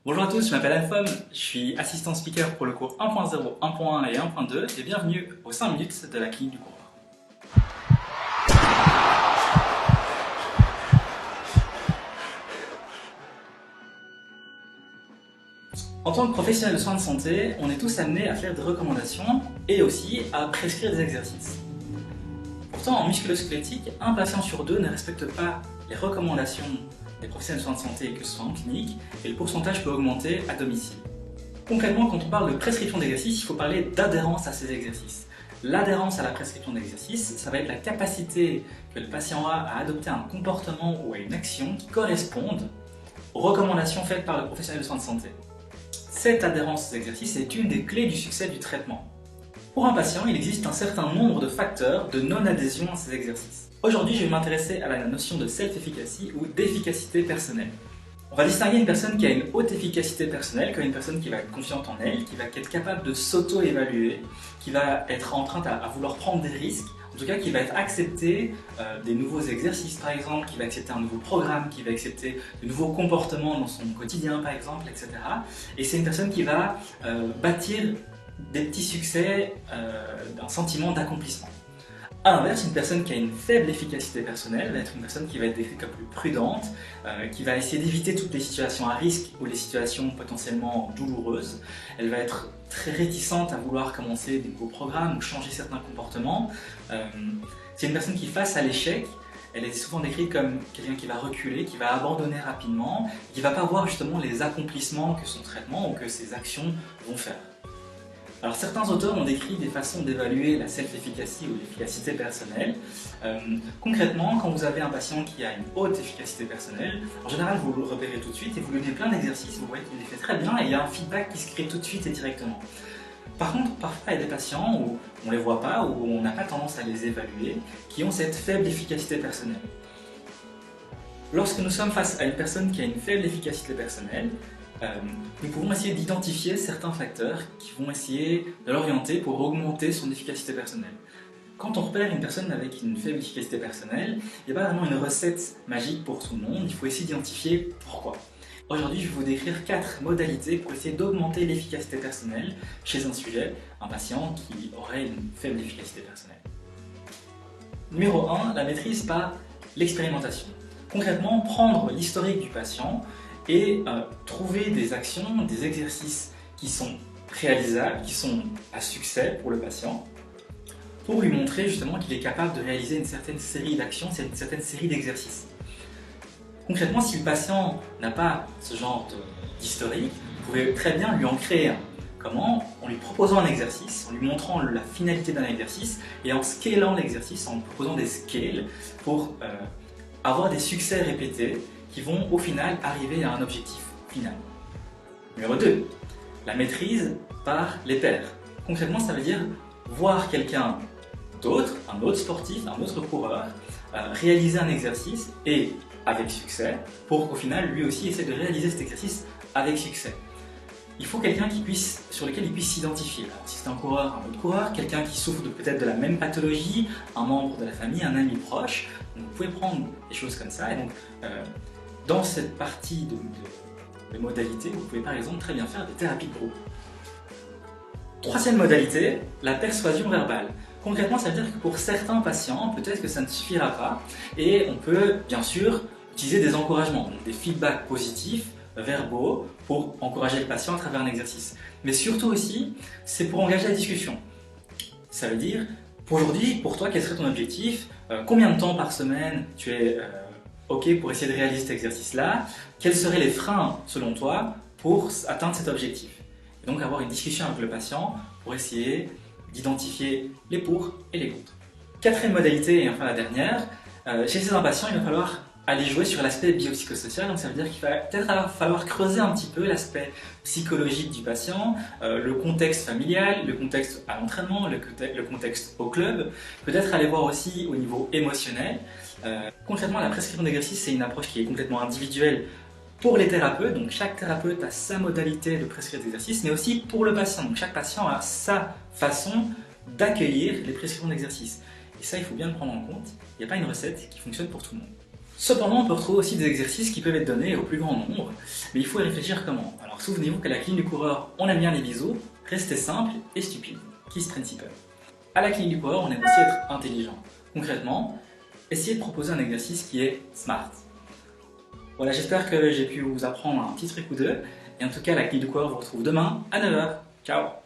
Bonjour à tous, je m'appelle Alphom, je suis assistant speaker pour le cours 1.0, 1.1 et 1.2 et bienvenue aux 5 minutes de la clinique du cours. En tant que professionnel de soins de santé, on est tous amenés à faire des recommandations et aussi à prescrire des exercices. Pourtant, en musculo-squelettique, un patient sur deux ne respecte pas les recommandations des professionnels de soins de santé, que ce soit en clinique, et le pourcentage peut augmenter à domicile. Concrètement, quand on parle de prescription d'exercice, il faut parler d'adhérence à ces exercices. L'adhérence à la prescription d'exercice, ça va être la capacité que le patient a à adopter un comportement ou à une action qui correspondent aux recommandations faites par le professionnel de soins de santé. Cette adhérence aux exercices est une des clés du succès du traitement. Pour un patient, il existe un certain nombre de facteurs de non-adhésion à ces exercices. Aujourd'hui, je vais m'intéresser à la notion de self-efficacy ou d'efficacité personnelle. On va distinguer une personne qui a une haute efficacité personnelle comme une personne qui va être confiante en elle, qui va être capable de s'auto-évaluer, qui va être en train à vouloir prendre des risques, en tout cas qui va être accepter des nouveaux exercices par exemple, qui va accepter un nouveau programme, qui va accepter de nouveaux comportements dans son quotidien par exemple, etc. Et c'est une personne qui va bâtir des petits succès, un sentiment d'accomplissement. A l'inverse, une personne qui a une faible efficacité personnelle va être une personne qui va être décrite comme plus prudente, qui va essayer d'éviter toutes les situations à risque ou les situations potentiellement douloureuses. Elle va être très réticente à vouloir commencer des nouveaux programmes ou changer certains comportements. C'est une personne qui, face à l'échec, elle est souvent décrite comme quelqu'un qui va reculer, qui va abandonner rapidement, qui ne va pas voir justement les accomplissements que son traitement ou que ses actions vont faire. Alors certains auteurs ont décrit des façons d'évaluer la self-efficacy ou l'efficacité personnelle. Concrètement, quand vous avez un patient qui a une haute efficacité personnelle, en général vous le repérez tout de suite et vous lui donnez plein d'exercices, vous voyez qu'il les fait très bien et il y a un feedback qui se crée tout de suite et directement. Par contre, parfois il y a des patients où on ne les voit pas, où on n'a pas tendance à les évaluer, qui ont cette faible efficacité personnelle. Lorsque nous sommes face à une personne qui a une faible efficacité personnelle, nous pouvons essayer d'identifier certains facteurs qui vont essayer de l'orienter pour augmenter son efficacité personnelle. Quand on repère une personne avec une faible efficacité personnelle, il n'y a pas vraiment une recette magique pour tout le monde, il faut essayer d'identifier pourquoi. Aujourd'hui, je vais vous décrire 4 modalités pour essayer d'augmenter l'efficacité personnelle chez un sujet, un patient qui aurait une faible efficacité personnelle. Numéro 1, la maîtrise par l'expérimentation. Concrètement, prendre l'historique du patient et trouver des actions, des exercices qui sont réalisables, qui sont à succès pour le patient, pour lui montrer justement qu'il est capable de réaliser une certaine série d'actions, une certaine série d'exercices. Concrètement, si le patient n'a pas ce genre d'historique, vous pouvez très bien lui en créer un. Comment? En lui proposant un exercice, en lui montrant la finalité d'un exercice et en scalant l'exercice, en lui proposant des scales pour avoir des succès répétés qui vont au final arriver à un objectif final. Numéro 2, la maîtrise par les pairs. Concrètement, ça veut dire voir quelqu'un d'autre, un autre sportif, un autre coureur, réaliser un exercice et avec succès, pour qu'au final, lui aussi essaie de réaliser cet exercice avec succès. Il faut quelqu'un sur lequel il puisse s'identifier. Si c'est un coureur, un autre coureur, quelqu'un qui souffre peut-être de la même pathologie, un membre de la famille, un ami proche. Donc, vous pouvez prendre des choses comme ça. Et donc, dans cette partie de modalités, vous pouvez par exemple très bien faire des thérapies de groupe. Troisième modalité, la persuasion verbale. Concrètement, ça veut dire que pour certains patients, peut-être que ça ne suffira pas et on peut bien sûr utiliser des encouragements, donc des feedbacks positifs, verbaux, pour encourager le patient à travers un exercice. Mais surtout aussi, c'est pour engager la discussion. Ça veut dire, aujourd'hui, pour toi, quel serait ton objectif? Combien de temps par semaine tu es OK pour essayer de réaliser cet exercice-là? Quels seraient les freins, selon toi, pour atteindre cet objectif? Et donc avoir une discussion avec le patient pour essayer d'identifier les pour et les contre. Quatrième modalité, et enfin la dernière, chez un patient, il va falloir aller jouer sur l'aspect biopsychosocial, donc ça veut dire qu'il va peut-être falloir creuser un petit peu l'aspect psychologique du patient, le contexte familial, le contexte à l'entraînement, le contexte au club, peut-être aller voir aussi au niveau émotionnel. Concrètement, la prescription d'exercice, c'est une approche qui est complètement individuelle pour les thérapeutes, donc chaque thérapeute a sa modalité de prescrire des exercices, mais aussi pour le patient, donc chaque patient a sa façon d'accueillir les prescriptions d'exercices. Et ça, il faut bien le prendre en compte, il n'y a pas une recette qui fonctionne pour tout le monde. Cependant, on peut retrouver aussi des exercices qui peuvent être donnés au plus grand nombre, mais il faut y réfléchir comment. Alors, Alors souvenez-vous qu'à la clinique du coureur, on aime bien les bisous, restez simple et stupide. Kiss Principle. À la clinique du coureur, on aime aussi être intelligent. Concrètement, essayez de proposer un exercice qui est smart. Voilà, j'espère que j'ai pu vous apprendre un petit truc ou deux. Et en tout cas, la clinique du coureur vous retrouve demain à 9 h. Ciao!